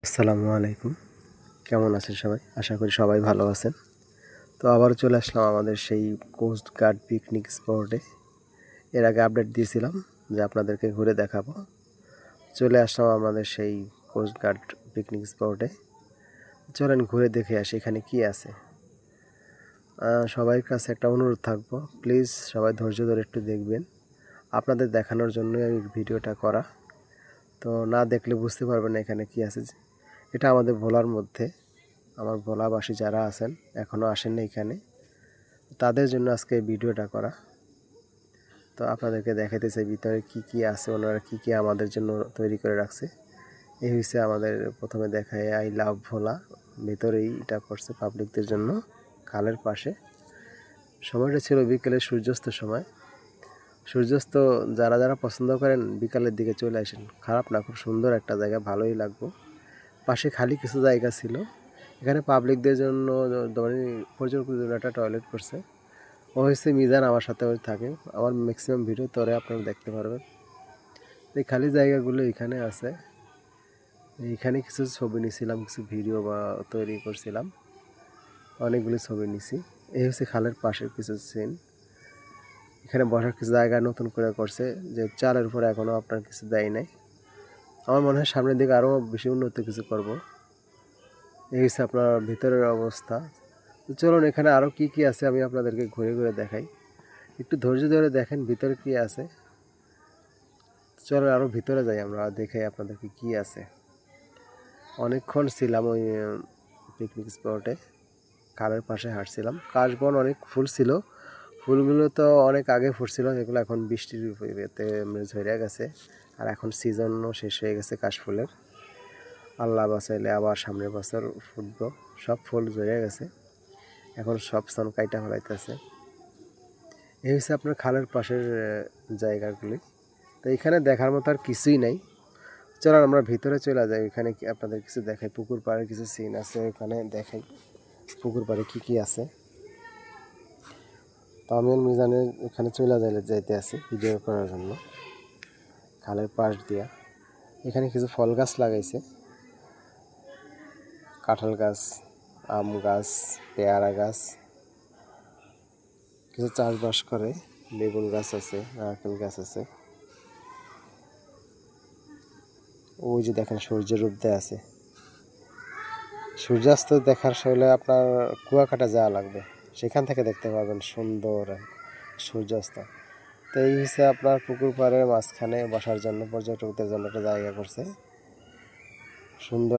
আসসালামু আলাইকুম। কেমন আছেন সবাই? আশা করি সবাই ভালো আছেন। তো আবারও চলে আসলাম আমাদের সেই কোস্ট গার্ড পিকনিক স্পটে। এর আগে আপডেট দিয়েছিলাম যে আপনাদেরকে ঘুরে দেখাবো। চলে আসলাম আমাদের সেই কোস্ট গার্ড পিকনিক স্পটে। চলেন ঘুরে দেখে আসি এখানে কি আছে। সবার কাছে একটা অনুরোধ থাকবো, প্লিজ সবাই ধৈর্য ধরে একটু দেখবেন। আপনাদের দেখানোর জন্যই আমি ভিডিওটা করা। তো না দেখলে বুঝতে পারবেন না এখানে কি আছে। এটা আমাদের ভোলার মধ্যে। আমার ভোলাবাসী যারা আছেন এখনও আসেননি এখানে, তাদের জন্য আজকে এই ভিডিওটা করা। তো আপনাদেরকে দেখাতে চাই ভিতরে কি কি আছে, ওনারা কি কি আমাদের জন্য তৈরি করে রাখছে। এই হচ্ছে আমাদের প্রথমে দেখায় আই লাভ ভোলা। ভেতরেই এটা করছে পাবলিকদের জন্য, খালের পাশে। সময়টা ছিল বিকেলের সূর্যাস্তের সময়। সূর্যাস্ত যারা যারা পছন্দ করেন বিকালের দিকে চলে আসেন, খারাপ না, খুব সুন্দর একটা জায়গা, ভালোই লাগবে। পাশে খালি কিছু জায়গা ছিল, এখানে পাবলিকদের জন্য মানে পর্যটকদের জন্য একটা টয়লেট করছে। ও হচ্ছে মিজান, আমার সাথে ওই থাকে। আমার ম্যাক্সিমাম ভিডিও তোরে আপনারা দেখতে পারবেন। এই খালি জায়গাগুলো এখানে আছে। এইখানে কিছু ছবি নিয়েছিলাম, কিছু ভিডিও বা তৈরি করছিলাম, অনেকগুলি ছবি নিছি। এই হচ্ছে খালের পাশের কিছু সিন। এখানে বসার কিছু জায়গা নতুন করে করছে, যে চালের উপরে এখনও আপনার কিছু দেয় নাই। আমার মনে হয় সামনের দিকে আরও বেশি উন্নত কিছু করব। এই হচ্ছে আপনার ভিতরের অবস্থা। তো চলুন এখানে আরও কি কি আছে আমি আপনাদেরকে ঘুরে ঘুরে দেখাই। একটু ধৈর্য ধরে দেখেন ভিতরে কি আছে। চলো আরও ভিতরে যাই, আমরা দেখাই আপনাদেরকে কি আছে। অনেকক্ষণ ছিলাম ওই পিকনিক স্পটে, খালের পাশে হাঁটছিলাম। কাশবন অনেক ফুল ছিল, ফুলগুলো তো অনেক আগে ফুটছিল, এগুলো এখন বৃষ্টির ইয়েতে ঝরে গেছে। আর এখন সিজনও শেষ হয়ে গেছে কাশফুলের। আল্লাহ বাঁচাইলে আবার সামনের বছর ফুটবো। সব ফুল ঝরে গেছে, এখন সব সন কাইটা ফেলাইতেছে। এই হচ্ছে আপনার খালের পাশের জায়গাগুলি। তো এখানে দেখার মতো আর কিছুই নাই। চলেন আমরা ভিতরে চলে যাই, এখানে আপনাদের কিছু দেখাই। পুকুর পাড়ে কিছু সিন আছে, ওখানে দেখাই পুকুর পাড়ে কি কি আছে। তো আমি মিজানের এখানে চলে যাইতে আছি ভিডিও করার জন্য, খালের পাশ দিয়া। এখানে কিছু ফল গাছ লাগাইছে, কাঁঠাল গাছ, আম গাছ, পেয়ারা গাছ, কিছু চাষবাস করে। বেগুন গাছ আছে, নারকেল গাছ আছে। ওই যে দেখেন সূর্যের রূপ দেয়া আছে। সূর্যাস্ত দেখার হলে আপনার কুয়াকাটা যাওয়া লাগবে, সেখান থেকে দেখতে পারবেন সুন্দর সূর্যাস্ত। তো এই হচ্ছে আপনার পুকুর পাড়ের মাঝখানে বসার জন্য পর্যটকদের জন্য একটা জায়গা করছে সুন্দর।